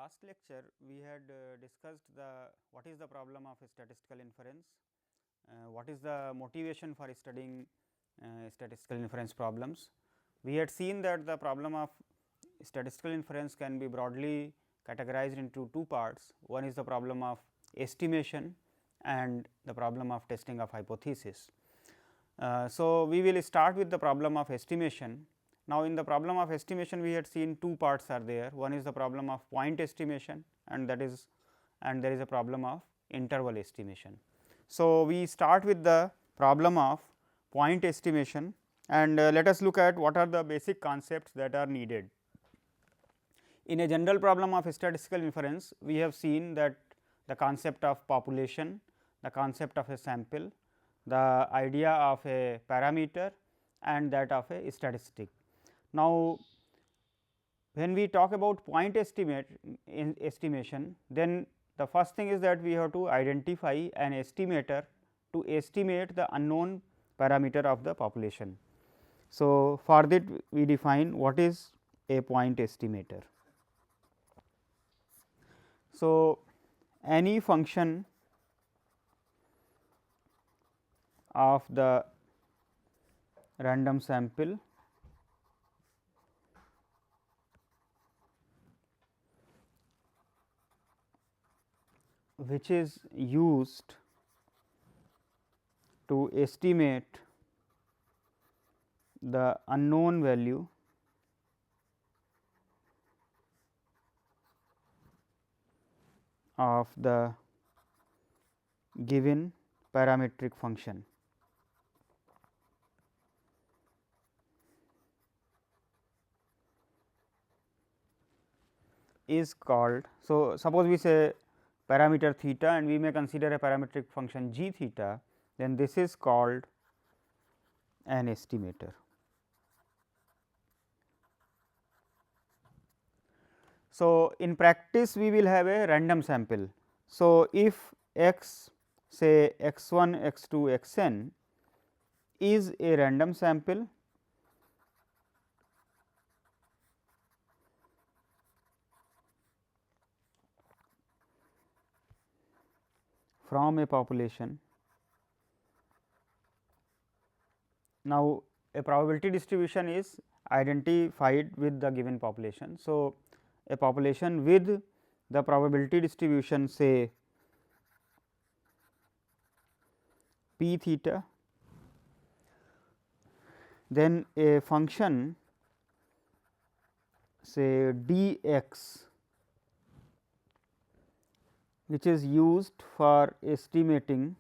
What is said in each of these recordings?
last lecture we had discussed what is the problem of statistical inference, what is the motivation for studying statistical inference problems. We had seen that the problem of statistical inference can be broadly categorized into two parts. One is the problem of estimation and the problem of testing of hypothesis. So, we will start with the problem of estimation. Now, in the problem of estimation we had seen two parts are there. One is the problem of point estimation and there is a problem of interval estimation. So, we start with the problem of point estimation and let us look at what are the basic concepts that are needed. In a general problem of statistical inference, we have seen that the concept of population, the concept of a sample, the idea of a parameter and that of a statistic. Now, when we talk about point estimation, then the first thing is that we have to identify an estimator to estimate the unknown parameter of the population. So, for that we define what is a point estimator. So, any function of the random sample which is used to estimate the unknown value of the given parametric function. Is called. So, suppose we say parameter theta and we may consider a parametric function g theta, then this is called an estimator. So, in practice we will have a random sample. So, if x say x 1, x 2, x n is a random sample from a population. Now, a probability distribution is identified with the given population. So, a population with the probability distribution say p theta, then a function say d x which is used for estimating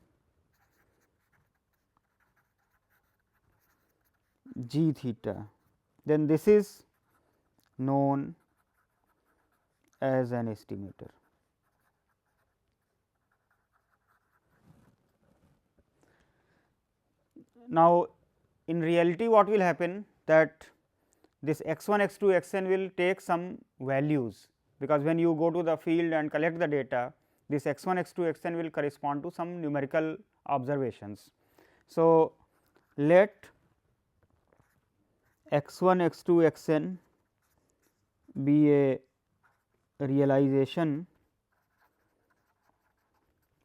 g theta, then this is known as an estimator. Now, in reality what will happen that this x 1, x 2, x n will take some values, because when you go to the field and collect the data, this x 1, x 2, x n will correspond to some numerical observations. So, let x 1, x 2, x n be a realization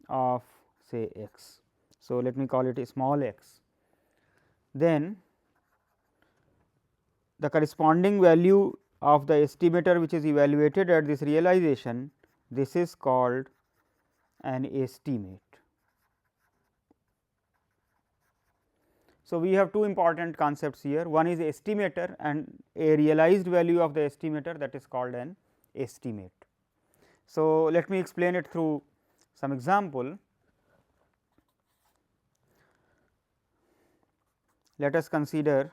of say x. So, let me call it a small x. Then the corresponding value of the estimator which is evaluated at this realization, this is called an estimate. So, we have two important concepts here, one is estimator and a realized value of the estimator, that is called an estimate. So, let me explain it through some example. Let us consider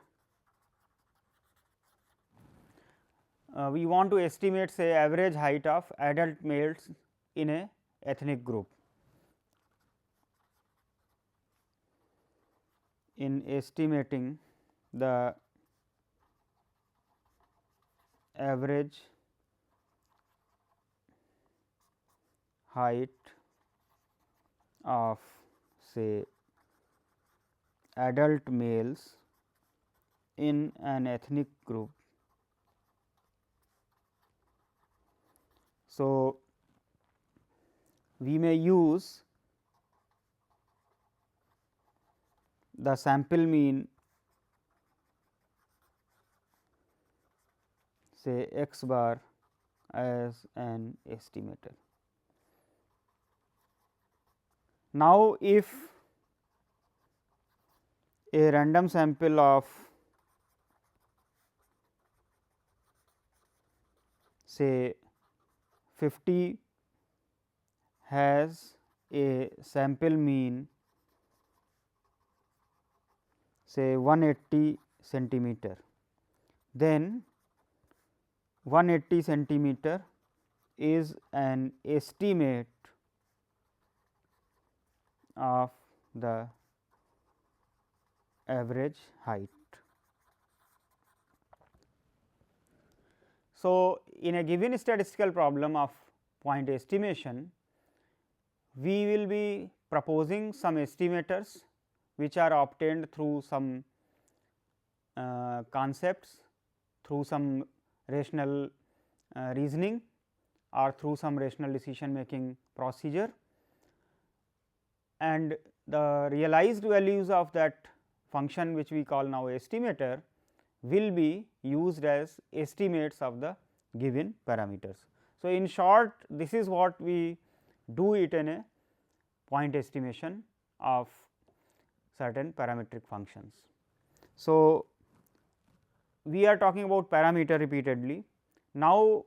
we want to estimate say average height of adult males in a ethnic group. In estimating the average height of say adult males in an ethnic group. So, we may use the sample mean say x bar as an estimator. Now, if a random sample of say 50 has a sample mean say 180 centimeter, then 180 centimeter is an estimate of the average height. So, in a given statistical problem of point estimation, we will be proposing some estimators which are obtained through some concepts, through some rational reasoning or through some rational decision making procedure, and the realized values of that function which we call now estimator will be used as estimates of the given parameters. So, in short, this is what we do it in a point estimation of certain parametric functions. So, we are talking about parameter repeatedly. Now,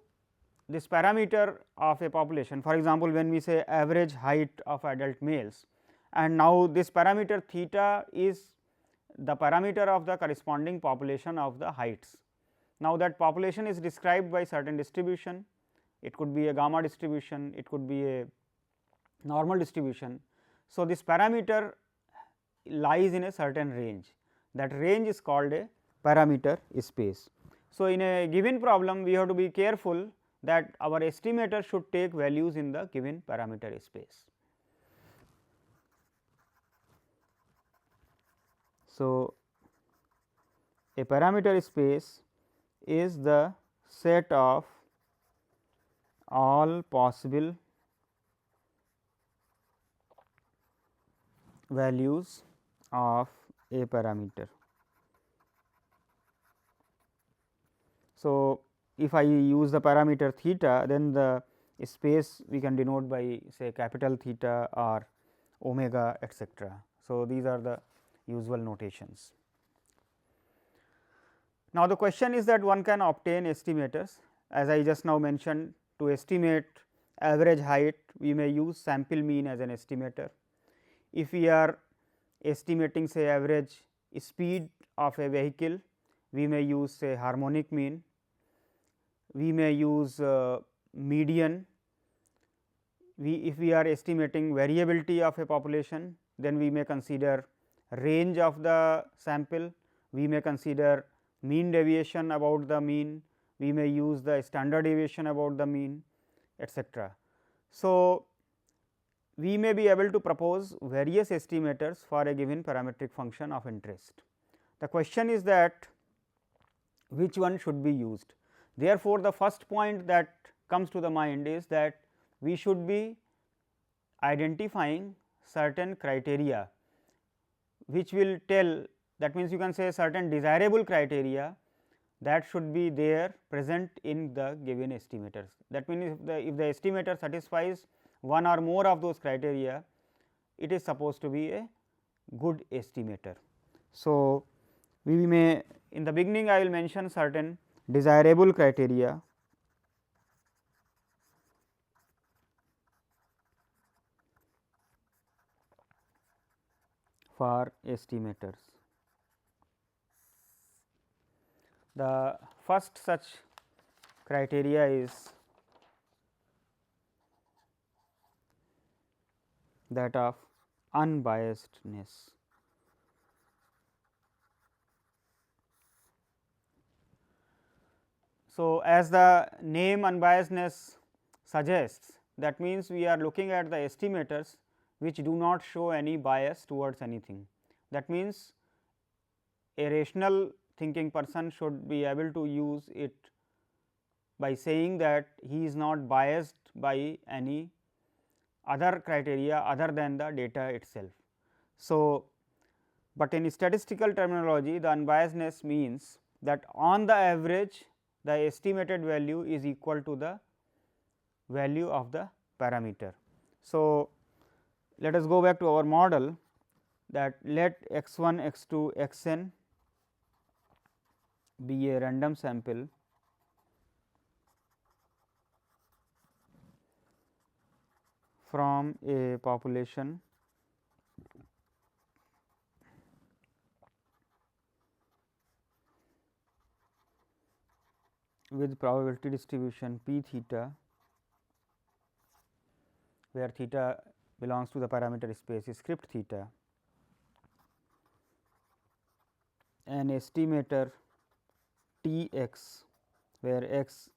this parameter of a population, for example, when we say average height of adult males, and now this parameter theta is the parameter of the corresponding population of the heights. Now, that population is described by certain distribution, it could be a gamma distribution, it could be a normal distribution. So, this parameter lies in a certain range, that range is called a parameter space. So, in a given problem we have to be careful that our estimator should take values in the given parameter space. So, a parameter space is the set of all possible values of a parameter. So, if I use the parameter theta, then the space we can denote by say capital theta or omega etcetera. So, these are the usual notations. Now, the question is that one can obtain estimators, as I just now mentioned. To estimate average height, we may use sample mean as an estimator. If we are estimating say average speed of a vehicle, we may use say harmonic mean, we may use median. If we are estimating variability of a population, then we may consider range of the sample, we may consider mean deviation about the mean, we may use the standard deviation about the mean, etcetera. So, we may be able to propose various estimators for a given parametric function of interest. The question is that which one should be used. Therefore, the first point that comes to the mind is that we should be identifying certain criteria which will tell, that means you can say certain desirable criteria that should be there present in the given estimators. That means, if the estimator satisfies one or more of those criteria, it is supposed to be a good estimator. So, we may in the beginning I will mention certain desirable criteria for estimators. The first such criteria is that of unbiasedness. So, as the name unbiasedness suggests, that means we are looking at the estimators which do not show any bias towards anything. That means, a rational thinking person should be able to use it by saying that he is not biased by any other criteria other than the data itself. So, but in statistical terminology, the unbiasedness means that on the average the estimated value is equal to the value of the parameter. So, let us go back to our model, that let x 1, x 2, x n be a random sample from a population with probability distribution p theta, where theta belongs to the parameter space script theta, an estimator T x, where x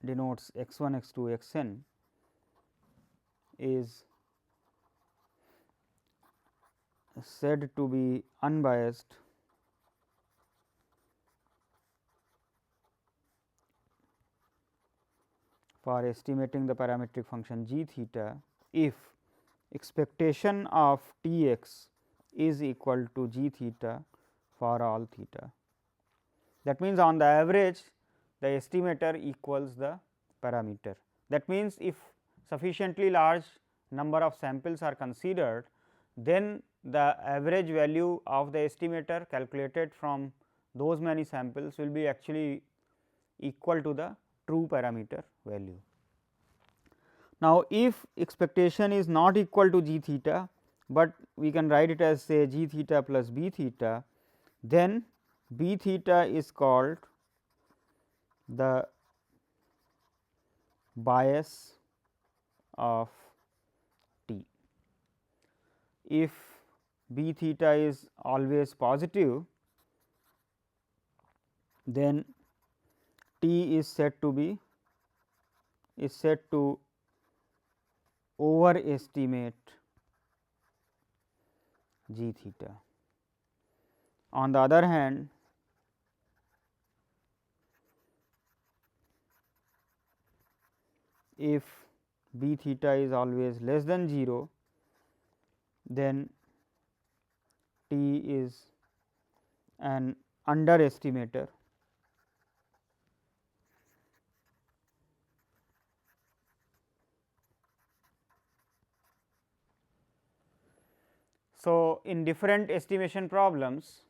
denotes x 1, x 2, x n, is said to be unbiased for estimating the parametric function g theta if expectation of T x is equal to g theta for all theta. That means, on the average the estimator equals the parameter. That means, if sufficiently large number of samples are considered, then the average value of the estimator calculated from those many samples will be actually equal to the true parameter value. Now, if expectation is not equal to g theta, but we can write it as say g theta plus b theta, then b theta is called the bias of t. If b theta is always positive, then t is said to overestimate g theta. On the other hand, if b theta is always less than 0, then t is an underestimator. So, in different estimation problems,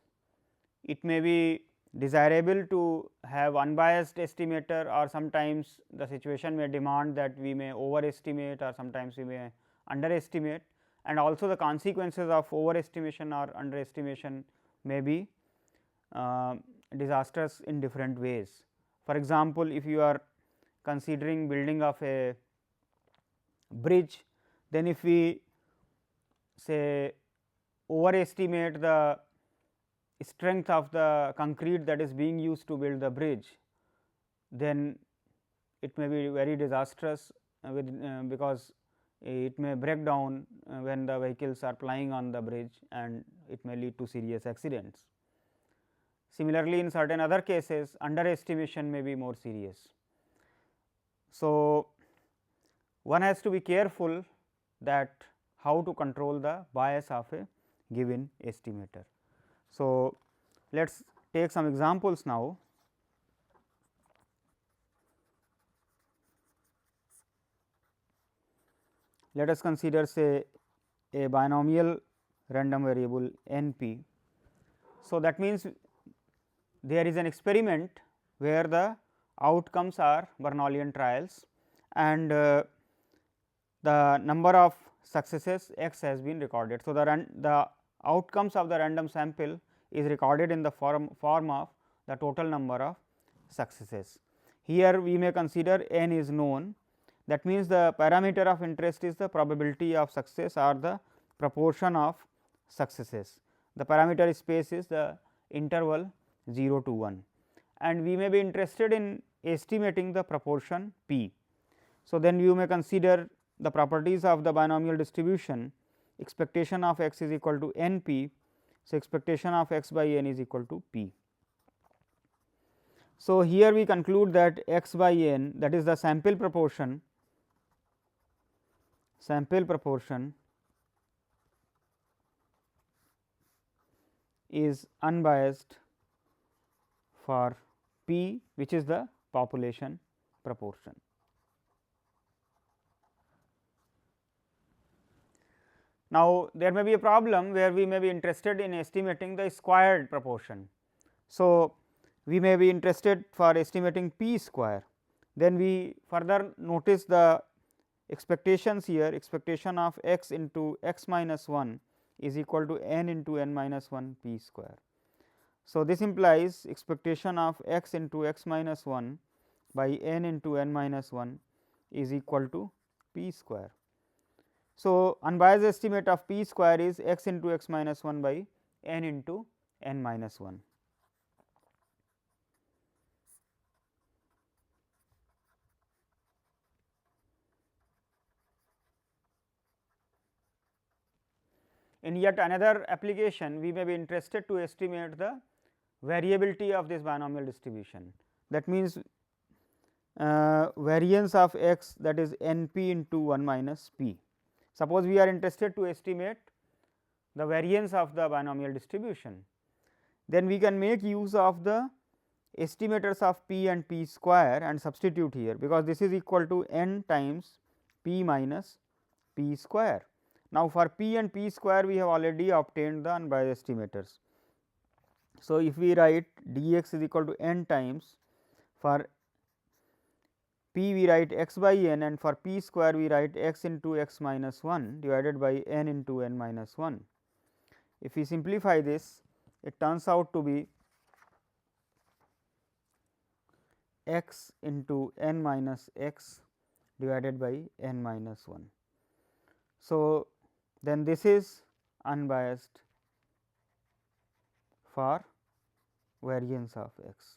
it may be desirable to have unbiased estimator, or sometimes the situation may demand that we may overestimate or sometimes we may underestimate, and also the consequences of overestimation or underestimation may be disastrous in different ways. For example, if you are considering building of a bridge, then if we say overestimate the strength of the concrete that is being used to build the bridge, then it may be very disastrous because it may break down when the vehicles are plying on the bridge, and it may lead to serious accidents. Similarly, in certain other cases, underestimation may be more serious. So, one has to be careful that how to control the bias of a given estimator. So, let us take some examples now. Let us consider say a binomial random variable n p. So, that means, there is an experiment where the outcomes are Bernouillian trials, and the number of successes x has been recorded. So, the outcomes of the random sample is recorded in the form of the total number of successes. Here we may consider n is known. That means, the parameter of interest is the probability of success or the proportion of successes. The parameter space is the interval 0 to 1, and we may be interested in estimating the proportion p. So, then you may consider the properties of the binomial distribution. Expectation of x is equal to n p. So, expectation of x by n is equal to p. So, here we conclude that x by n, that is the sample proportion, sample proportion is unbiased for P, which is the population proportion. Now, there may be a problem where we may be interested in estimating the squared proportion. So, we may be interested for estimating P square, then we further notice the expectations here, expectation of x into x minus 1 is equal to n into n minus 1 P square. So, this implies expectation of x into x minus 1 by n into n minus 1 is equal to P square. So, unbiased estimate of P square is x into x minus 1 by n into n minus 1. In yet another application, we may be interested to estimate the variability of this binomial distribution. That means, variance of x, that is n p into 1 minus p. Suppose we are interested to estimate the variance of the binomial distribution, then we can make use of the estimators of p and p square and substitute here, because this is equal to n times p minus p square. Now, for p and p square we have already obtained the unbiased estimators. So, if we write dx is equal to n times, for p we write x by n, and for p square we write x into x minus 1 divided by n into n minus 1. If we simplify this, it turns out to be x into n minus x divided by n minus 1. So, then this is unbiased for variance of x.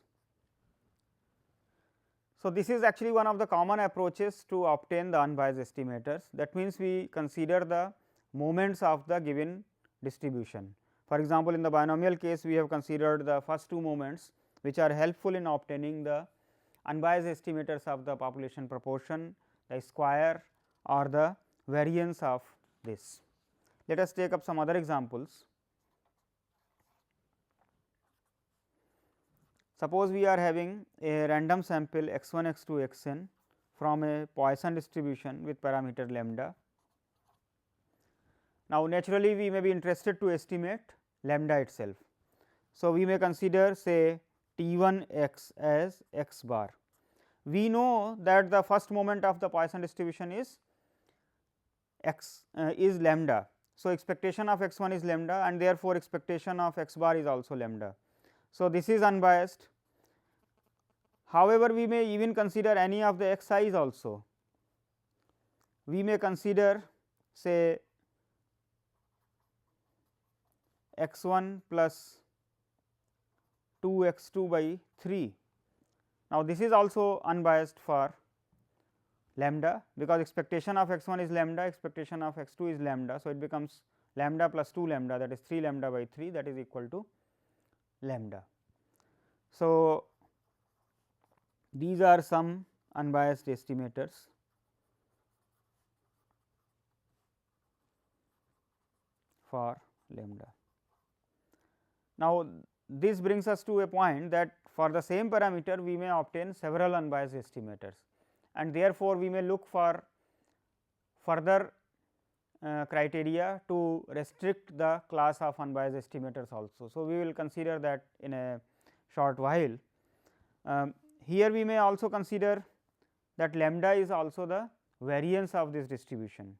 So, this is actually one of the common approaches to obtain the unbiased estimators. That means, we consider the moments of the given distribution. For example, in the binomial case we have considered the first two moments, which are helpful in obtaining the unbiased estimators of the population proportion, the square or the variance of this. Let us take up some other examples. Suppose we are having a random sample x 1, x 2, x n from a Poisson distribution with parameter lambda. Now, naturally we may be interested to estimate lambda itself. So, we may consider say T 1 x as x bar. We know that the first moment of the Poisson distribution is x is lambda. So, expectation of x 1 is lambda, and therefore, expectation of x bar is also lambda. So, this is unbiased. However, we may even consider any of the x i's also. We may consider say x 1 plus 2 x 2 by 3. Now, this is also unbiased for lambda, because expectation of x 1 is lambda, expectation of x 2 is lambda. So, it becomes lambda plus 2 lambda, that is 3 lambda by 3, that is equal to lambda. So, these are some unbiased estimators for lambda. Now, this brings us to a point that for the same parameter we may obtain several unbiased estimators, and therefore, we may look for further criteria to restrict the class of unbiased estimators also. So, we will consider that in a short while. Here we may also consider that lambda is also the variance of this distribution.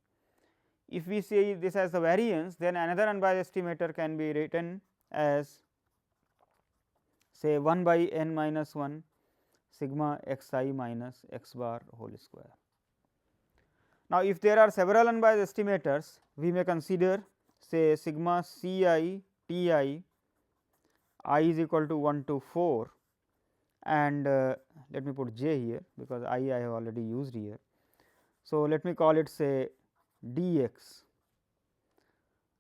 If we see this as the variance, then another unbiased estimator can be written as say 1 by n minus 1 sigma x I minus x bar whole square. Now, if there are several unbiased estimators, we may consider say sigma C I T I is equal to 1 to 4, and let me put j here, because I have already used here. So, let me call it say d x.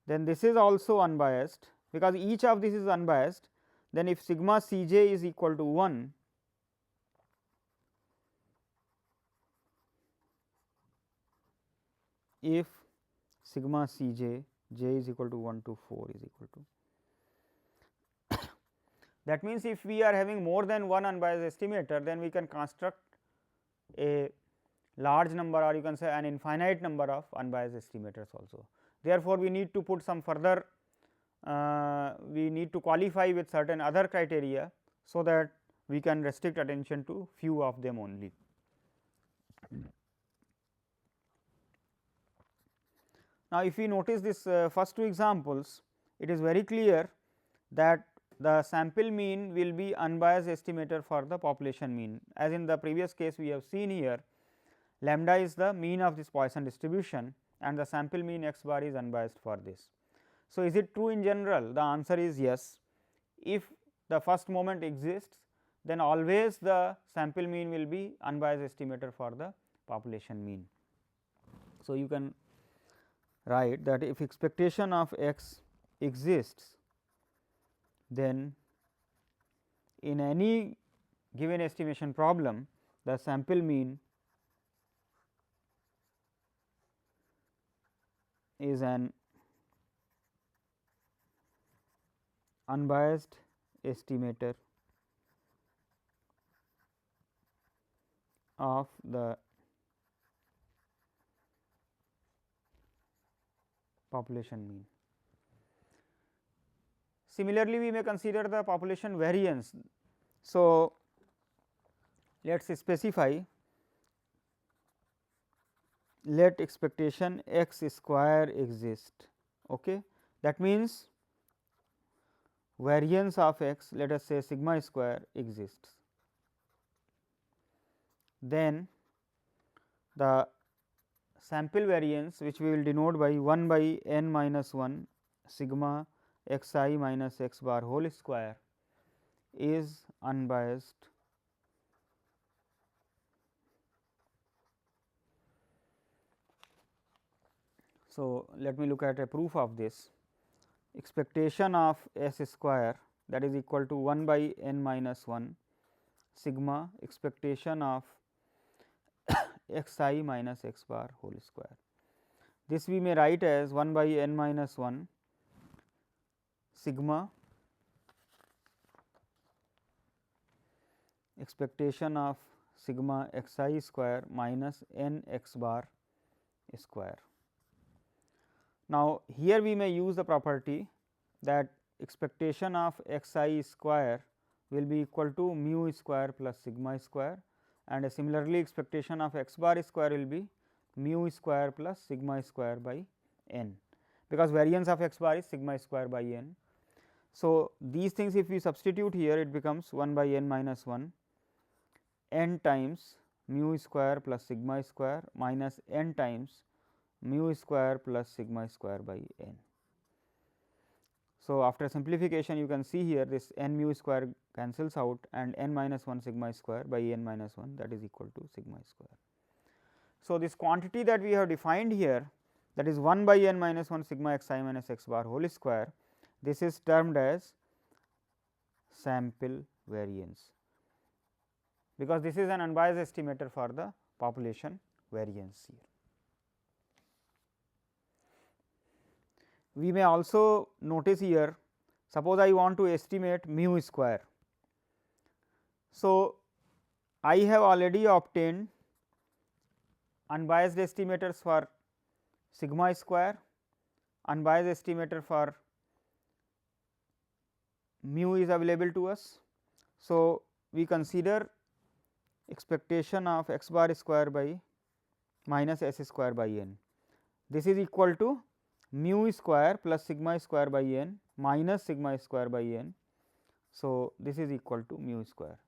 Then this is also unbiased, because each of this is unbiased. Then if sigma C j is equal to 1, if sigma C j, j is equal to 1 to 4 is equal to. That means, if we are having more than one unbiased estimator, then we can construct a large number, or you can say an infinite number of unbiased estimators also. Therefore, we need to put some further we need to qualify with certain other criteria, so that we can restrict attention to few of them only. Now, if we notice this first two examples, it is very clear that the sample mean will be unbiased estimator for the population mean. As in the previous case, we have seen here lambda is the mean of this Poisson distribution, and the sample mean x bar is unbiased for this. So, is it true in general? The answer is yes. If the first moment exists, then always the sample mean will be unbiased estimator for the population mean. So, you can write that if expectation of x exists, then in any given estimation problem, the sample mean is an unbiased estimator of the population mean. Similarly, we may consider the population variance. So, let us specify, let expectation x square exist. Okay. That means, variance of x, let us say sigma square exists. Then the sample variance, which we will denote by 1 by n minus 1 sigma x I minus x bar whole square, is unbiased So, let me look at a proof of this. Expectation of s square, that is equal to 1 by n minus 1 sigma expectation of x I minus x bar whole square. This we may write as 1 by n minus 1 sigma expectation of sigma x I square minus n x bar square. Now, here we may use the property that expectation of x I square will be equal to mu square plus sigma square, and similarly expectation of x bar square will be mu square plus sigma square by n, because variance of x bar is sigma square by n. So, these things if we substitute here, it becomes 1 by n minus 1 n times mu square plus sigma square minus n times mu square plus sigma square by n. So, after simplification you can see here this n mu square cancels out and n minus 1 sigma square by n minus 1, that is equal to sigma square. So, this quantity that we have defined here, that is 1 by n minus 1 sigma x I minus x bar whole square, this is termed as sample variance, because this is an unbiased estimator for the population variance here. We may also notice here, suppose I want to estimate mu square. So, I have already obtained unbiased estimators for sigma square, unbiased estimator for mu is available to us. So, we consider expectation of x bar square by minus s square by n. This is equal to mu square plus sigma square by n minus sigma square by n. So, this is equal to mu square.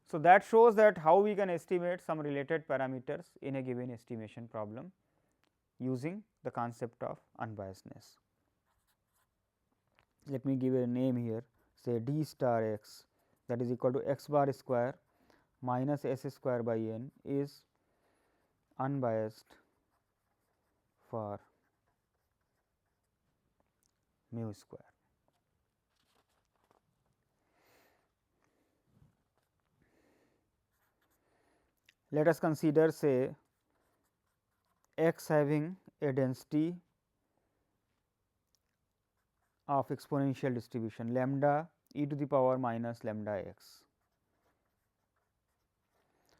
So, that shows that how we can estimate some related parameters in a given estimation problem using the concept of unbiasedness. Let me give a name here, say d star x, that is equal to x bar square minus s square by n is unbiased for mu square. Let us consider say x having a density of exponential distribution lambda e to the power minus lambda x.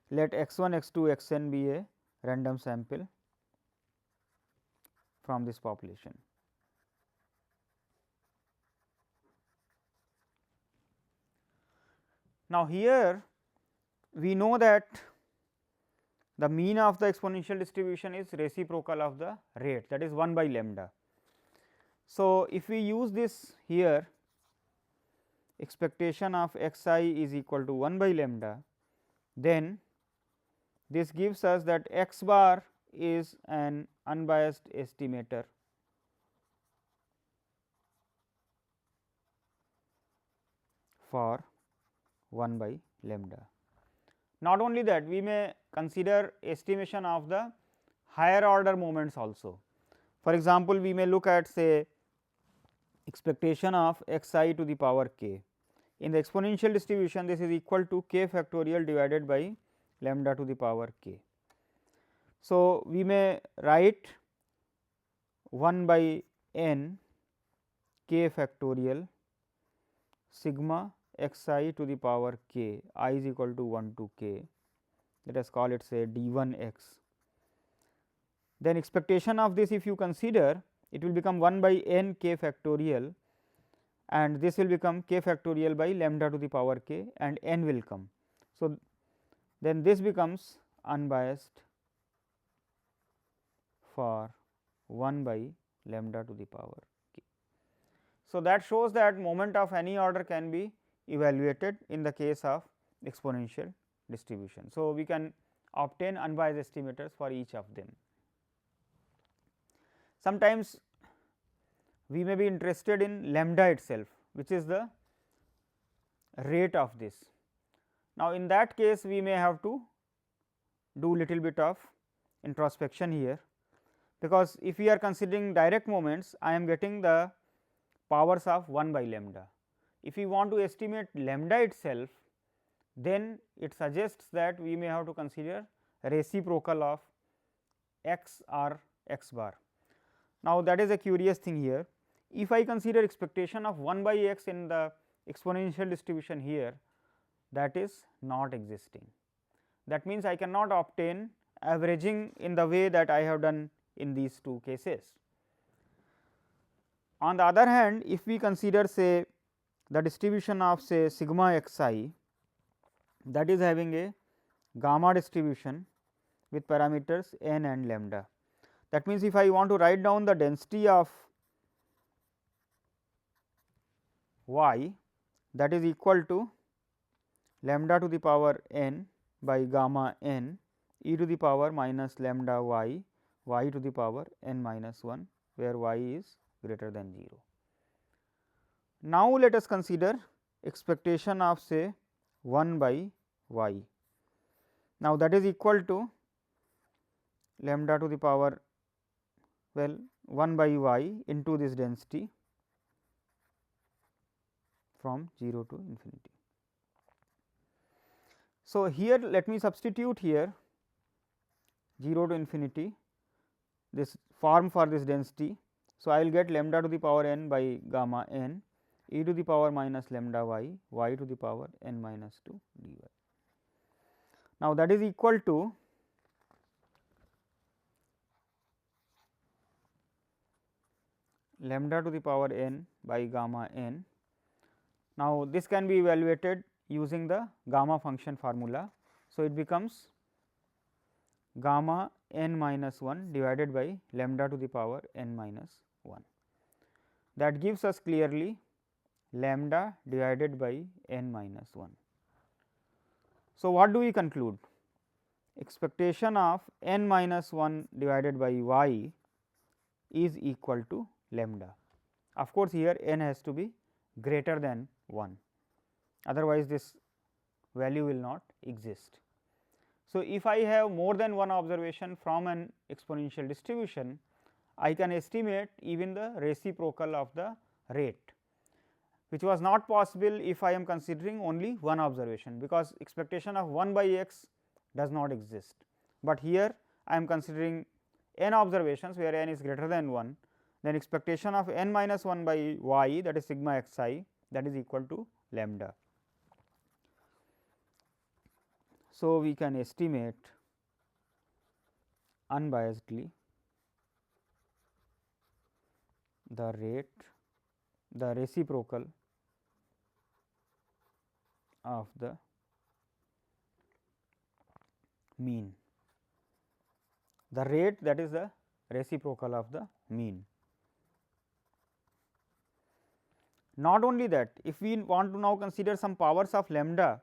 Let x 1, x 2, x n be a random sample from this population. Now, here we know that the mean of the exponential distribution is reciprocal of the rate, that is 1 by lambda. So, if we use this here, expectation of x I is equal to 1 by lambda, then this gives us that x bar is an unbiased estimator for 1 by lambda. Not only that, we may consider estimation of the higher order moments also. For example, we may look at say expectation of x I to the power k. In the exponential distribution, this is equal to k factorial divided by lambda to the power k. So, we may write 1 by n k factorial sigma x I to the power k, I is equal to 1 to k, let us call it say d 1 x. Then expectation of this, if you consider, it will become 1 by n k factorial, and this will become k factorial by lambda to the power k, and n will come. So, then this becomes unbiased for 1 by lambda to the power k. So, that shows that moment of any order can be evaluated in the case of exponential distribution. So, we can obtain unbiased estimators for each of them. Sometimes we may be interested in lambda itself, which is the rate of this. Now, in that case we may have to do little bit of introspection here, because if we are considering direct moments, I am getting the powers of 1 by lambda. If we want to estimate lambda itself, then it suggests that we may have to consider reciprocal of x or x bar. Now, that is a curious thing here. If I consider expectation of 1 by x in the exponential distribution here, that is not existing. That means, I cannot obtain averaging in the way that I have done in these two cases. On the other hand, if we consider say the distribution of say sigma x I, that is having a gamma distribution with parameters n and lambda. That means, if I want to write down the density of y, that is equal to lambda to the power n by gamma n e to the power minus lambda y, y to the power n minus 1, where y is greater than 0. Now, let us consider expectation of say 1 by y. Now, that is equal to lambda to the power 1 by y into this density from 0 to infinity. So, here let me substitute here 0 to infinity this form for this density. So, I will get lambda to the power n by gamma n e to the power minus lambda y, y to the power n minus 2 dy. Now, that is equal to lambda to the power n by gamma n. Now, this can be evaluated using the gamma function formula. So, it becomes gamma n minus 1 divided by lambda to the power n minus 1. That gives us clearly lambda divided by n minus 1. So, what do we conclude? Expectation of n minus 1 divided by y is equal to lambda. Of course, here n has to be greater than 1, otherwise this value will not exist. So, if I have more than one observation from an exponential distribution, I can estimate even the reciprocal of the rate, which was not possible if I am considering only one observation, because expectation of 1 by x does not exist. But here I am considering n observations where n is greater than 1, then expectation of n minus 1 by y, that is sigma xi, that is equal to lambda. So, we can estimate unbiasedly the rate, the reciprocal of the mean, the rate, that is the reciprocal of the mean. Not only that, if we want to now consider some powers of lambda,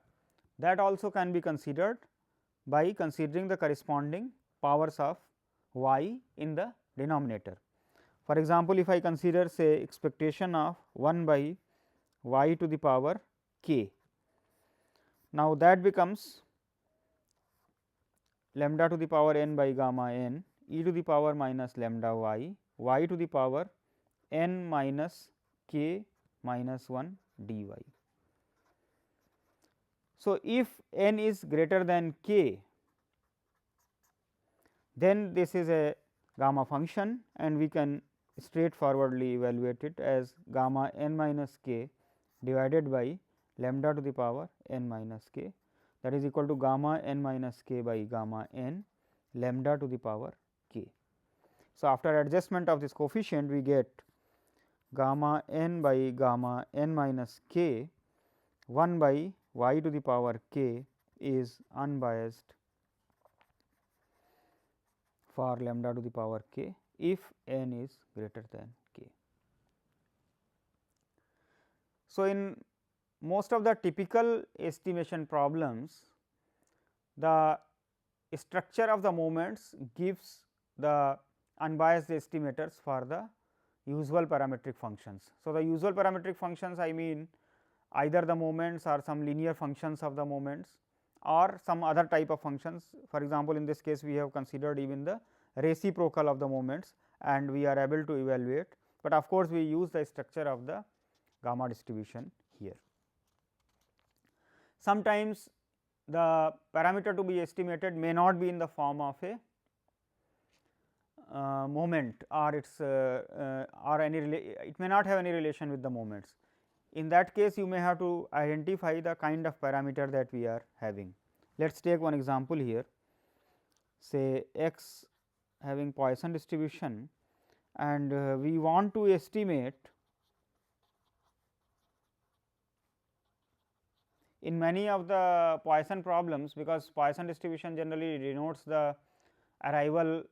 that also can be considered by considering the corresponding powers of y in the denominator. For example, if I consider say expectation of 1 by y to the power k, now that becomes lambda to the power n by gamma n e to the power minus lambda y, y to the power n minus k minus 1 dy. So, if n is greater than k, then this is a gamma function and we can straightforwardly evaluate it as gamma n minus k divided by lambda to the power n minus k, that is equal to gamma n minus k by gamma n lambda to the power k. So, after adjustment of this coefficient, we get gamma n by gamma n minus k 1 by y to the power k is unbiased for lambda to the power k if n is greater than k. So, in most of the typical estimation problems, the structure of the moments gives the unbiased estimators for the usual parametric functions. So, the usual parametric functions, I mean either the moments or some linear functions of the moments or some other type of functions. For example, in this case we have considered even the reciprocal of the moments and we are able to evaluate, but of course, we use the structure of the gamma distribution here. Sometimes the parameter to be estimated may not be in the form of a moment or its or any it may not have any relation with the moments. In that case, you may have to identify the kind of parameter that we are having. Let us take one example here, say x having Poisson distribution and we want to estimate in many of the Poisson problems, because Poisson distribution generally denotes the arrival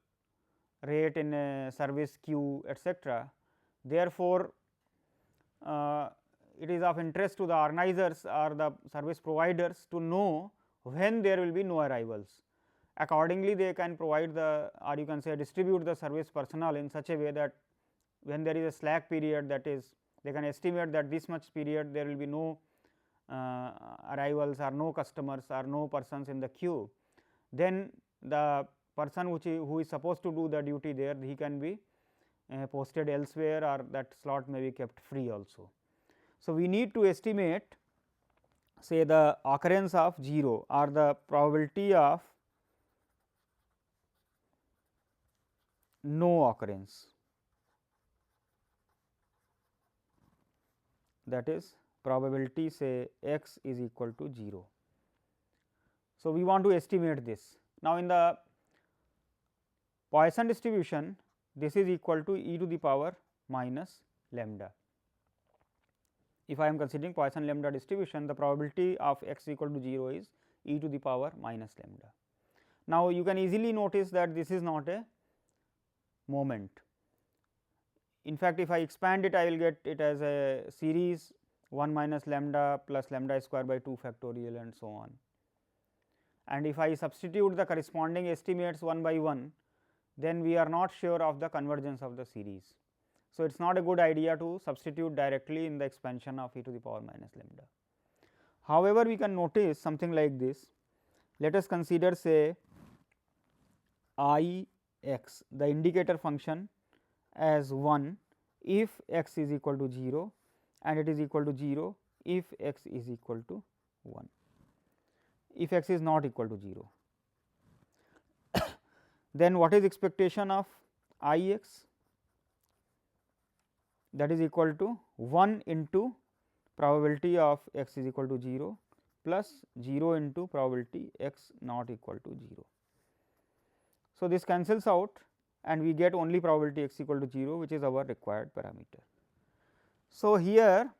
rate in a service queue, etcetera. Therefore, it is of interest to the organizers or the service providers to know when there will be no arrivals. Accordingly, they can provide the, or you can say distribute the service personnel in such a way that when there is a slack period, that is they can estimate that this much period there will be no arrivals or no customers or no persons in the queue, then the person who is supposed to do the duty there, he can be posted elsewhere or that slot may be kept free also. So, we need to estimate say the occurrence of 0 or the probability of no occurrence, that is probability say x is equal to 0. So, we want to estimate this. Now, in the Poisson distribution, this is equal to e to the power minus lambda. If I am considering Poisson lambda distribution, the probability of x equal to 0 is e to the power minus lambda. Now, you can easily notice that this is not a moment. In fact, if I expand it, I will get it as a series 1 minus lambda plus lambda square by 2 factorial and so on. And if I substitute the corresponding estimates one by one, then we are not sure of the convergence of the series. So, it is not a good idea to substitute directly in the expansion of e to the power minus lambda. However, we can notice something like this. Let us consider say I x, the indicator function, as 1 if x is equal to 0 and it is equal to 0 if x is equal to 1, if x is not equal to 0. then what is expectation of I x? That is equal to 1 into probability of x is equal to 0 plus 0 into probability x not equal to 0. So, this cancels out and we get only probability x equal to 0, which is our required parameter. So, here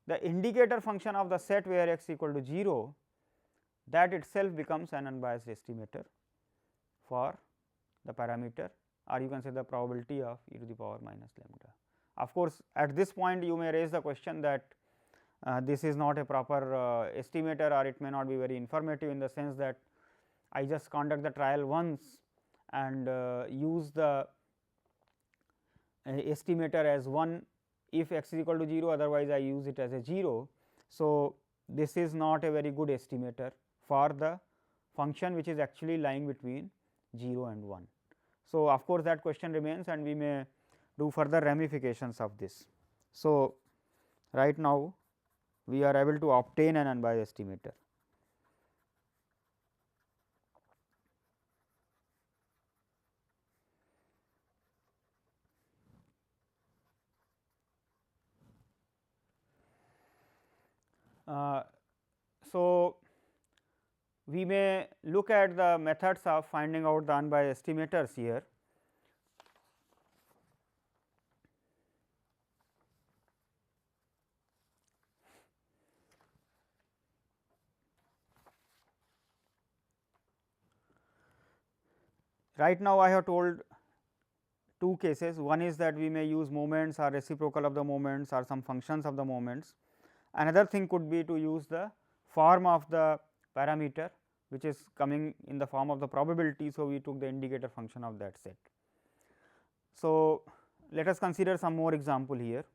the indicator function of the set where x equal to 0, that itself becomes an unbiased estimator for the parameter, or you can say the probability of e to the power minus lambda. Of course, at this point you may raise the question that this is not a proper estimator, or it may not be very informative in the sense that I just conduct the trial once and use the estimator as 1 if x is equal to 0, otherwise I use it as a 0. So, this is not a very good estimator for the function which is actually lying between 0 and 1. So, of course, that question remains and we may do further ramifications of this. So, right now we are able to obtain an unbiased estimator. So, we may look at the methods of finding out the unbiased estimators here. Right now, I have told two cases. One is that we may use moments or reciprocal of the moments or some functions of the moments. Another thing could be to use the form of the parameter, which is coming in the form of the probability. So, we took the indicator function of that set. So, let us consider some more example here.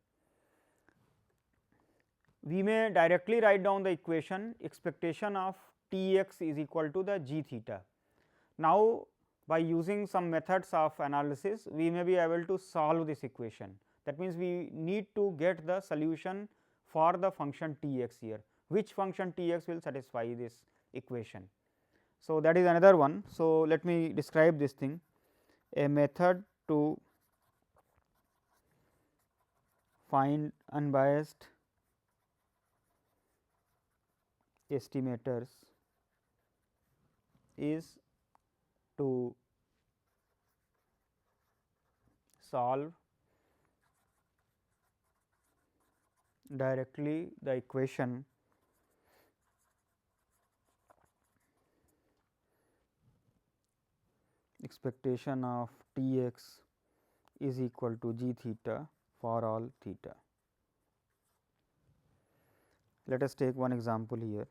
We may directly write down the equation expectation of T x is equal to the g theta. Now, by using some methods of analysis, we may be able to solve this equation. That means, we need to get the solution for the function T x here, which function T x will satisfy this equation. So, that is another one. So, let me describe this thing. A method to find unbiased estimators is to solve directly the equation expectation of T x is equal to g theta for all theta. Let us take one example here.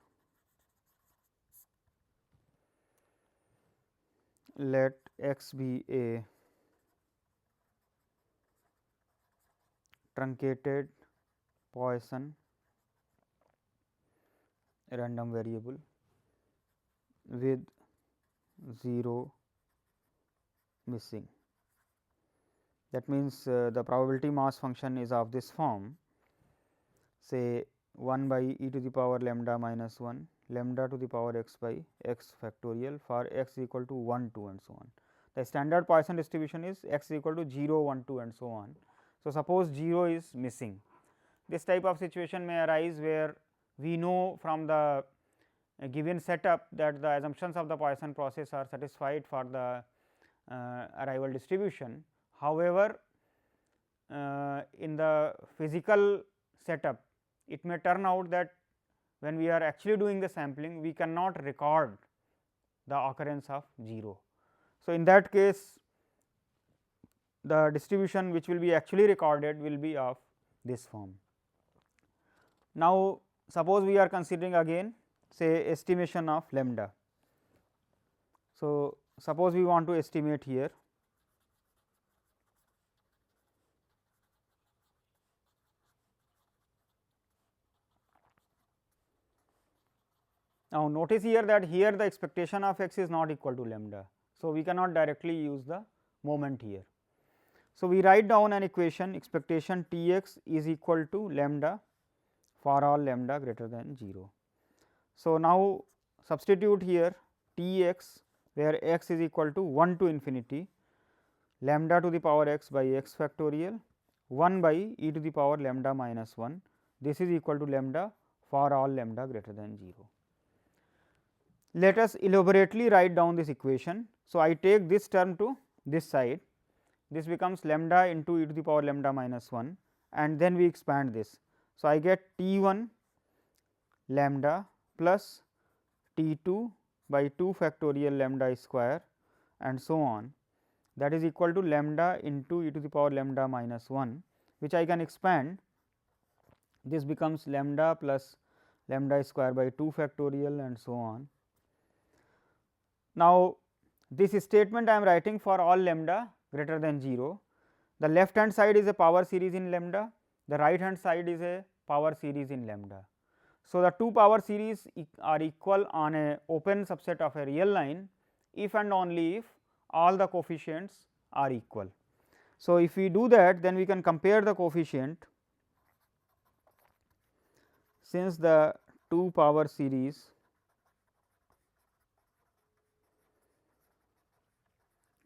Let x be a truncated Poisson random variable with 0 missing. That means, the probability mass function is of this form, say 1 by e to the power lambda minus 1 lambda to the power x by x factorial for x equal to 1 2 and so on. The standard Poisson distribution is x equal to 0 1 2 and so on. So, suppose 0 is missing. This type of situation may arise where we know from the given setup that the assumptions of the Poisson process are satisfied for the arrival distribution. However, in the physical setup, it may turn out that when we are actually doing the sampling, we cannot record the occurrence of 0. So, in that case, the distribution which will be actually recorded will be of this form. Now, suppose we are considering again say estimation of lambda. So, suppose we want to estimate here. Now, notice here that here the expectation of x is not equal to lambda. So, we cannot directly use the moment here. So, we write down an equation expectation T x is equal to lambda for all lambda greater than 0. So, now substitute here T x where x is equal to 1 to infinity lambda to the power x by x factorial 1 by e to the power lambda minus 1. This is equal to lambda for all lambda greater than 0. Let us elaborately write down this equation. So, I take this term to this side, this becomes lambda into e to the power lambda minus 1 and then we expand this. So, I get T 1 lambda plus T 2 by 2 factorial lambda square and so on, that is equal to lambda into e to the power lambda minus 1, which I can expand. This becomes lambda plus lambda square by 2 factorial and so on. Now, this statement I am writing for all lambda greater than 0. The left hand side is a power series in lambda, the right hand side is a power series in lambda. So, the two power series are equal on a open subset of a real line if and only if all the coefficients are equal. So, if we do that, then we can compare the coefficient. Since the two power series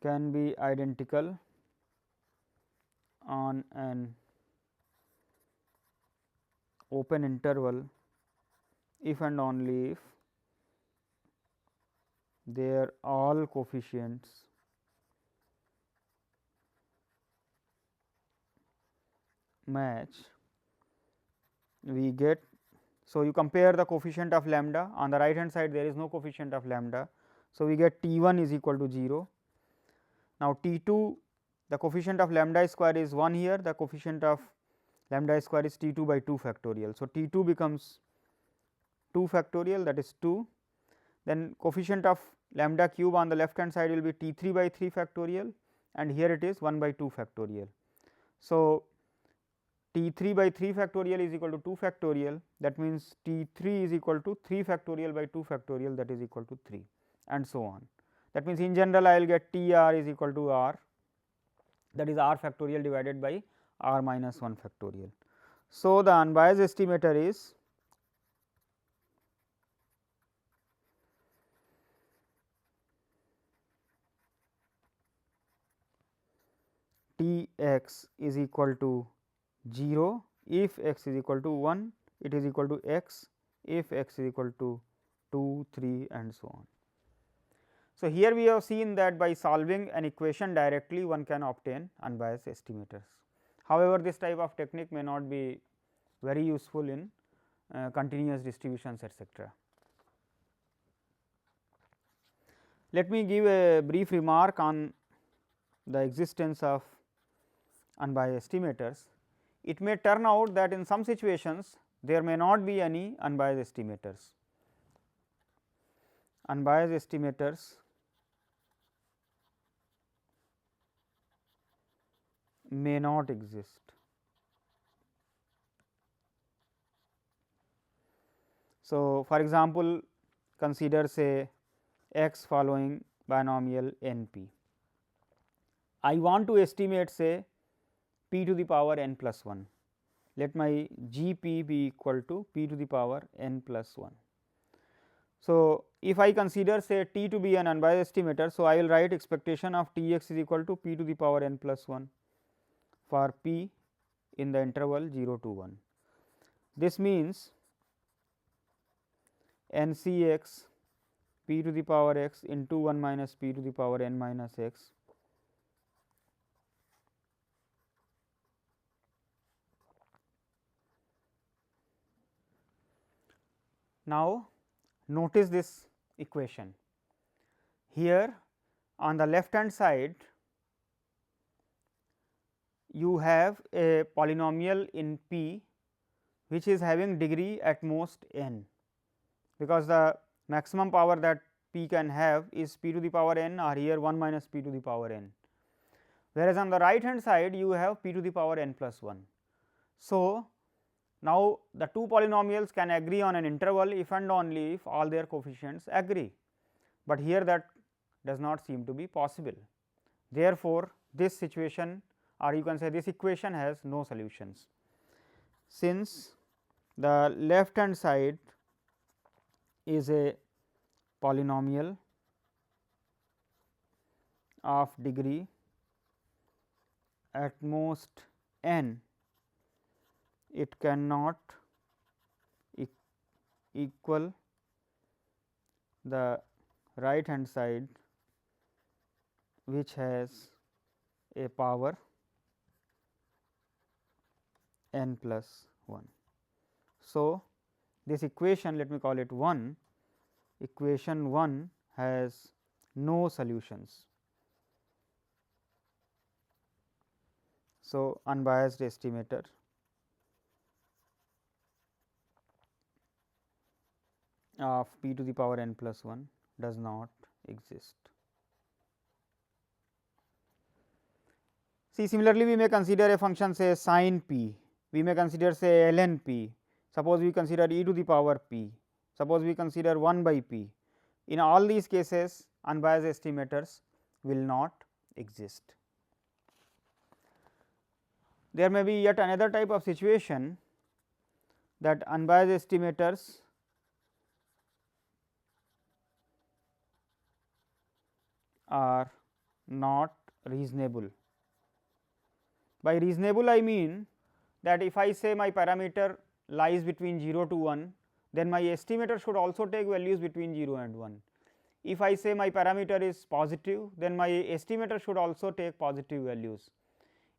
can be identical on an open interval if and only if their all coefficients match, we get. So, you compare the coefficient of lambda, on the right hand side there is no coefficient of lambda. So, we get T 1 is equal to 0. Now, T 2, the coefficient of lambda square is 1 here, the coefficient of lambda square is T 2 by 2 factorial. So, T 2 becomes 2 factorial, that is 2, then coefficient of lambda cube on the left hand side will be T 3 by 3 factorial and here it is 1 by 2 factorial. So, T 3 by 3 factorial is equal to 2 factorial, that means T 3 is equal to 3 factorial by 2 factorial, that is equal to 3 and so on. That means, in general I will get T r is equal to r, that is r factorial divided by r minus 1 factorial. So, the unbiased estimator is T x is equal to 0 if x is equal to 1, it is equal to x if x is equal to 2, 3 and so on. So, here we have seen that by solving an equation directly one can obtain unbiased estimators. However, this type of technique may not be very useful in continuous distributions etcetera. Let me give a brief remark on the existence of unbiased estimators. It may turn out that in some situations there may not be any unbiased estimators. Unbiased estimators may not exist. So, for example, consider say x following binomial n p. I want to estimate say p to the power n plus 1. Let my G p be equal to p to the power n plus 1. So, if I consider say t to be an unbiased estimator, so I will write expectation of T x is equal to p to the power n plus 1 for p in the interval 0 to 1. This means n c x p to the power x into 1 minus p to the power n minus x Now, notice this equation. Here on the left hand side you have a polynomial in p which is having degree at most n, because the maximum power that p can have is p to the power n or here 1 minus p to the power n, whereas on the right hand side you have p to the power n plus 1. So, now the two polynomials can agree on an interval if and only if all their coefficients agree, but here that does not seem to be possible. Therefore, this situation or you can say this equation has no solutions, since the left hand side is a polynomial of degree at most n, it cannot equal the right hand side which has a power n plus 1. So, this equation, let me call it 1, equation 1 has no solutions. So, unbiased estimator of p to the power n plus 1 does not exist. See, similarly, we may consider a function say sin p, we may consider say ln p, suppose we consider e to the power p, suppose we consider 1 by p. In all these cases, unbiased estimators will not exist. There may be yet another type of situation that unbiased estimators are not reasonable. By reasonable, I mean that if I say my parameter lies between 0 to 1, then my estimator should also take values between 0 and 1. If I say my parameter is positive, then my estimator should also take positive values.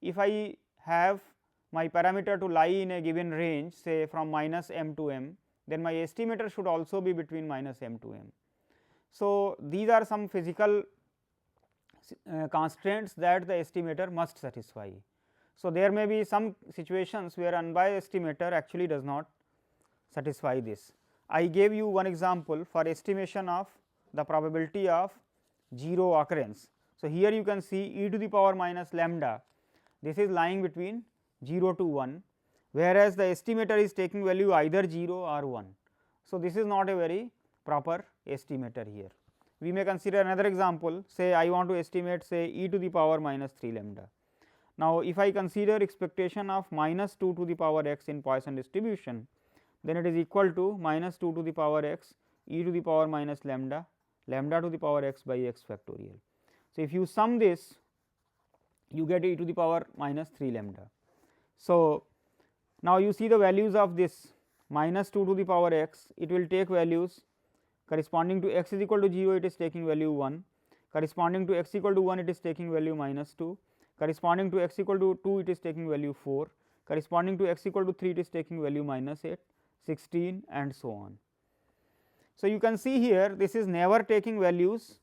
If I have my parameter to lie in a given range, say from minus m to m, then my estimator should also be between minus m to m. So, these are some physical constraints that the estimator must satisfy. So, there may be some situations where unbiased estimator actually does not satisfy this. I gave you one example for estimation of the probability of 0 occurrence. So, here you can see e to the power minus lambda, this is lying between 0 to 1, whereas the estimator is taking value either 0 or 1. So, this is not a very proper estimator here. We may consider another example, say I want to estimate say e to the power minus 3 lambda. Now, if I consider expectation of minus 2 to the power x in Poisson distribution, then it is equal to minus 2 to the power x e to the power minus lambda, lambda to the power x by x factorial. So, if you sum this, you get e to the power minus 3 lambda. So, now you see the values of this minus 2 to the power x, it will take values corresponding to x is equal to 0, it is taking value 1, corresponding to x equal to 1, it is taking value minus 2, corresponding to x equal to 2, it is taking value 4, corresponding to x equal to 3, it is taking value minus 8, 16 and so on. So, you can see here this is never taking values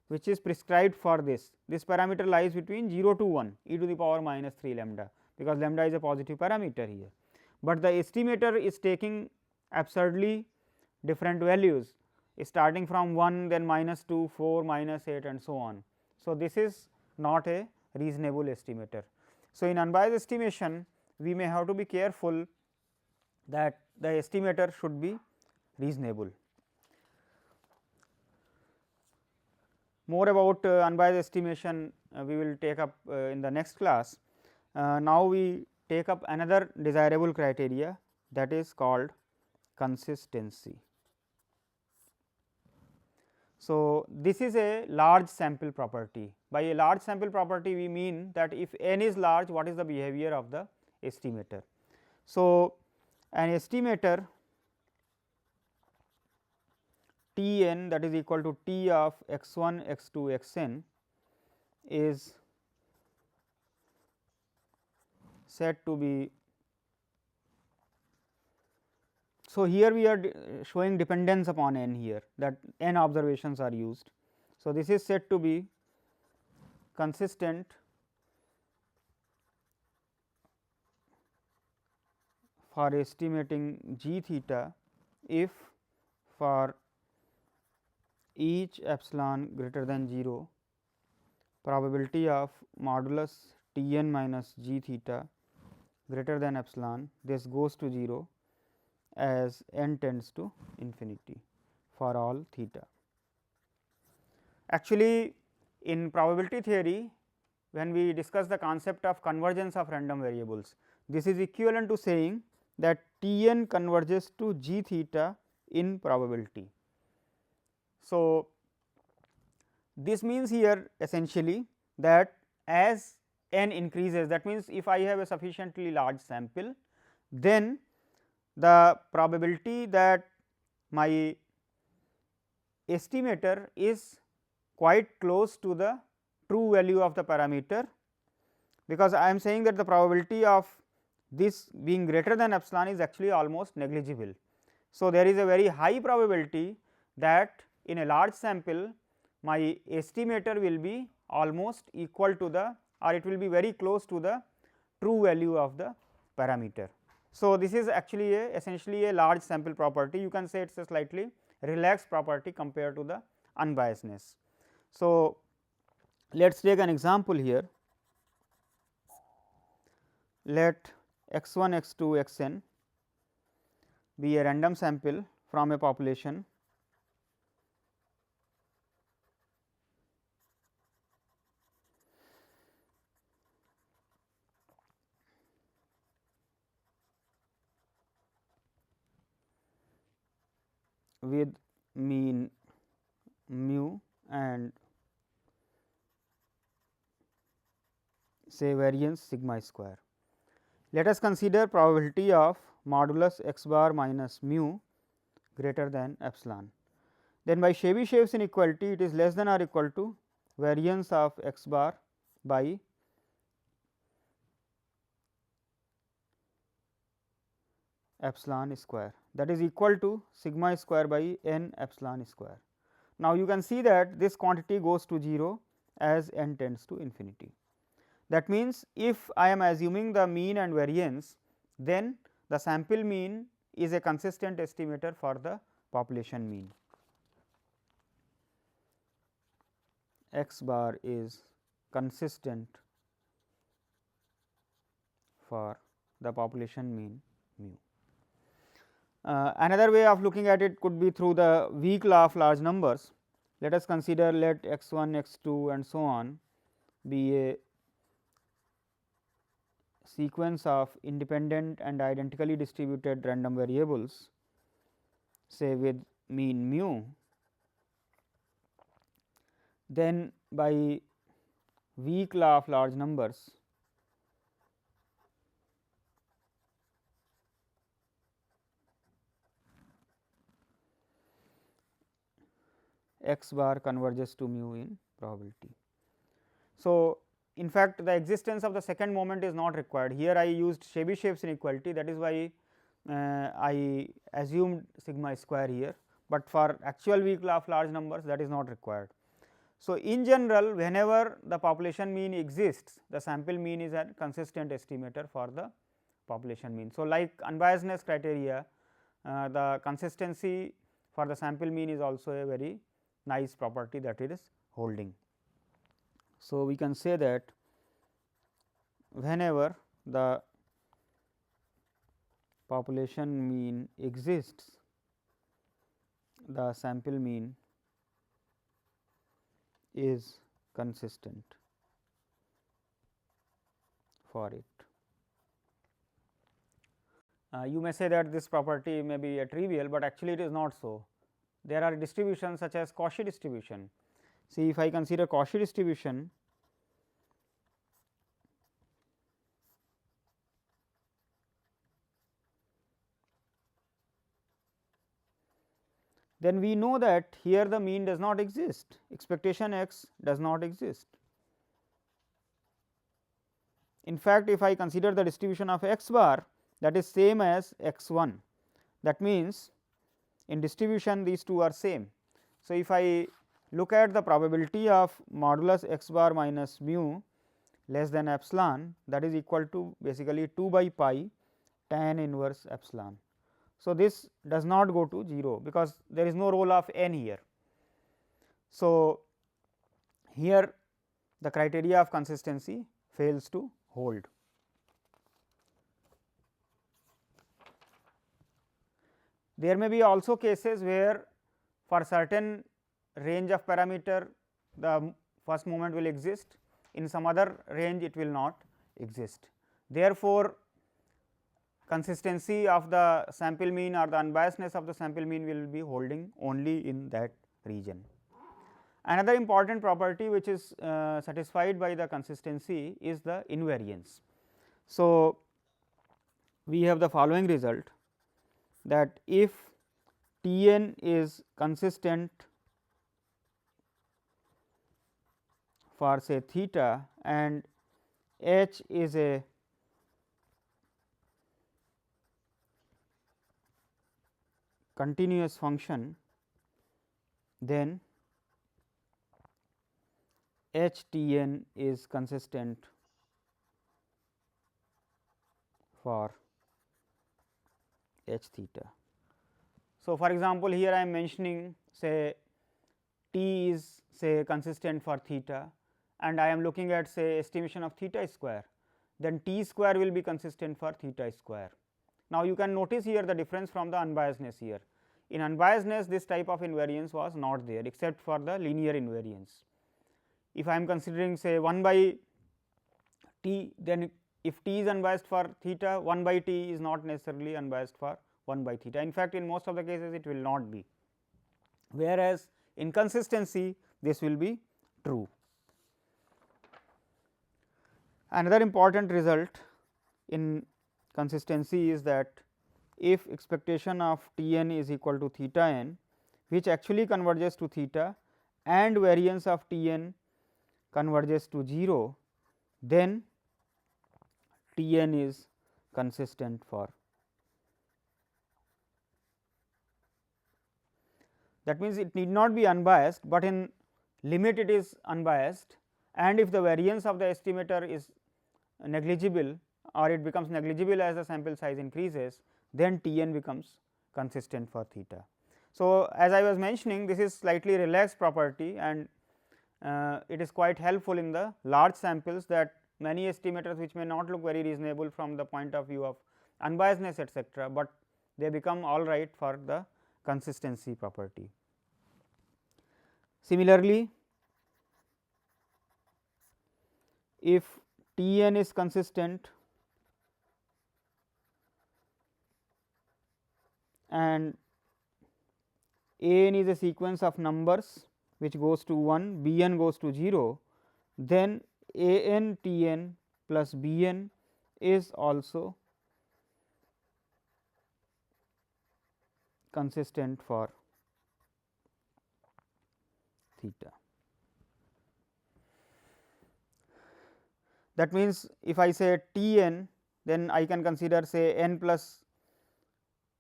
which is prescribed for this. This parameter lies between 0 to 1 e to the power minus 3 lambda, because lambda is a positive parameter here, but the estimator is taking absurdly different values starting from 1, then minus 2, 4, minus 8 and so on. So, this is not a reasonable estimator. So, in unbiased estimation we may have to be careful that the estimator should be reasonable. More about unbiased estimation we will take up in the next class. Now, we take up another desirable criteria, that is called consistency. So, this is a large sample property. By a large sample property, we mean that if n is large, what is the behavior of the estimator. So, an estimator T n, that is equal to T of x 1, x 2, x n is said to be. So, here we are showing dependence upon n here, that n observations are used. So, this is said to be consistent for estimating g theta if for each epsilon greater than 0, probability of modulus T n minus g theta greater than epsilon, this goes to 0 as n tends to infinity for all theta. Actually, in probability theory, when we discuss the concept of convergence of random variables, this is equivalent to saying that T n converges to g theta in probability. So, this means here essentially that as n increases, that means if I have a sufficiently large sample, then the probability that my estimator is quite close to the true value of the parameter, because I am saying that the probability of this being greater than epsilon is actually almost negligible. So, there is a very high probability that in a large sample my estimator will be almost equal to the, or it will be very close to the true value of the parameter. So, this is actually essentially a large sample property, you can say it is a slightly relaxed property compared to the unbiasedness. So, let us take an example here. Let x 1, x 2, x n be a random sample from a population with mean mu and say variance sigma square. Let us consider probability of modulus x bar minus mu greater than epsilon. Then by Chebyshev's inequality, it is less than or equal to variance of x bar by epsilon square, that is equal to sigma square by n epsilon square. Now, you can see that this quantity goes to 0 as n tends to infinity. That means, if I am assuming the mean and variance, then the sample mean is a consistent estimator for the population mean. X bar is consistent for the population mean mu. Another way of looking at it could be through the weak law of large numbers. Let us consider, let x 1, x 2 and so on be a sequence of independent and identically distributed random variables, say with mean mu. Then by weak law of large numbers, x bar converges to mu in probability. So, in fact, the existence of the second moment is not required. Here I used Chebyshev's inequality, that is why I assumed sigma square here, but for actual weak law of large numbers that is not required. So, in general, whenever the population mean exists, the sample mean is a consistent estimator for the population mean. So, like unbiasedness criteria, the consistency for the sample mean is also a very nice property that it is holding. So, we can say that whenever the population mean exists, the sample mean is consistent for it. You may say that this property may be a trivial, but actually it is not so. There are distributions such as Cauchy distribution. See, if I consider Cauchy distribution, then we know that here the mean does not exist, expectation x does not exist. In fact, if I consider the distribution of x bar, that is same as x 1, that means in distribution these two are same. So, if I look at the probability of modulus x bar minus mu less than epsilon, that is equal to basically 2 by pi tan inverse epsilon. So, this does not go to 0, because there is no role of n here. So, here the criteria of consistency fails to hold. There may be also cases where for certain range of parameter the first moment will exist, in some other range it will not exist. Therefore, consistency of the sample mean or the unbiasedness of the sample mean will be holding only in that region. Another important property which is satisfied by the consistency is the invariance. So, we have the following result, that if T n is consistent for say theta and h is a continuous function, then h T n is consistent for h theta. So, for example, here I am mentioning say t is say consistent for theta and I am looking at say estimation of theta square, then t square will be consistent for theta square. Now, you can notice here the difference from the unbiasedness here. In unbiasedness, this type of invariance was not there except for the linear invariance. If I am considering say 1 by t, then if t is unbiased for theta, 1 by t is not necessarily unbiased for 1 by theta. In fact, in most of the cases it will not be, whereas in consistency this will be true. Another important result in consistency is that if expectation of T n is equal to theta n, which actually converges to theta, and variance of T n converges to 0, then T n is consistent for. That means, it need not be unbiased, but in limit it is unbiased, and if the variance of the estimator is negligible or it becomes negligible as the sample size increases, then T n becomes consistent for theta. So, as I was mentioning, this is slightly relaxed property and it is quite helpful in the large samples, that many estimators which may not look very reasonable from the point of view of unbiasedness etcetera, but they become all right for the consistency property. Similarly, if T n is consistent and A n is a sequence of numbers which goes to 1, B n goes to 0, then A n T n plus B n is also consistent for theta. That means, if I say T n, then I can consider say n plus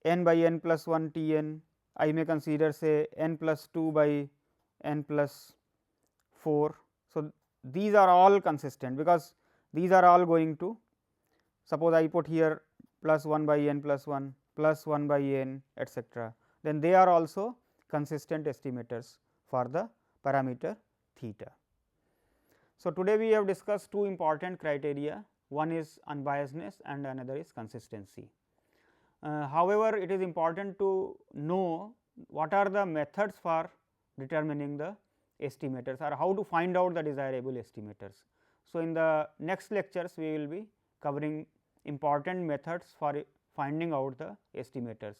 n by n plus 1 T n, I may consider say n plus 2 by n plus 4. So, these are all consistent, because these are all going to, suppose I put here plus 1 by n plus 1 plus 1 by n etcetera, then they are also consistent estimators for the parameter theta. So, today we have discussed two important criteria, one is unbiasedness and another is consistency. However, it is important to know what are the methods for determining the estimators, or how to find out the desirable estimators. So, in the next lectures we will be covering important methods for finding out the estimators,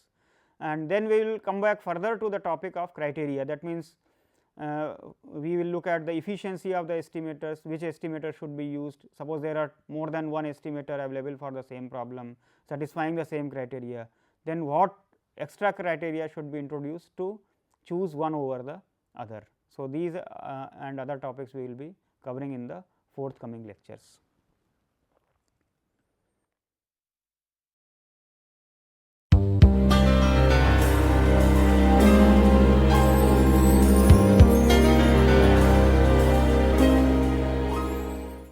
and then we will come back further to the topic of criteria. That means, we will look at the efficiency of the estimators, which estimator should be used. Suppose there are more than one estimator available for the same problem satisfying the same criteria, then what extra criteria should be introduced to choose one over the other. So, these and other topics we will be covering in the forthcoming lectures.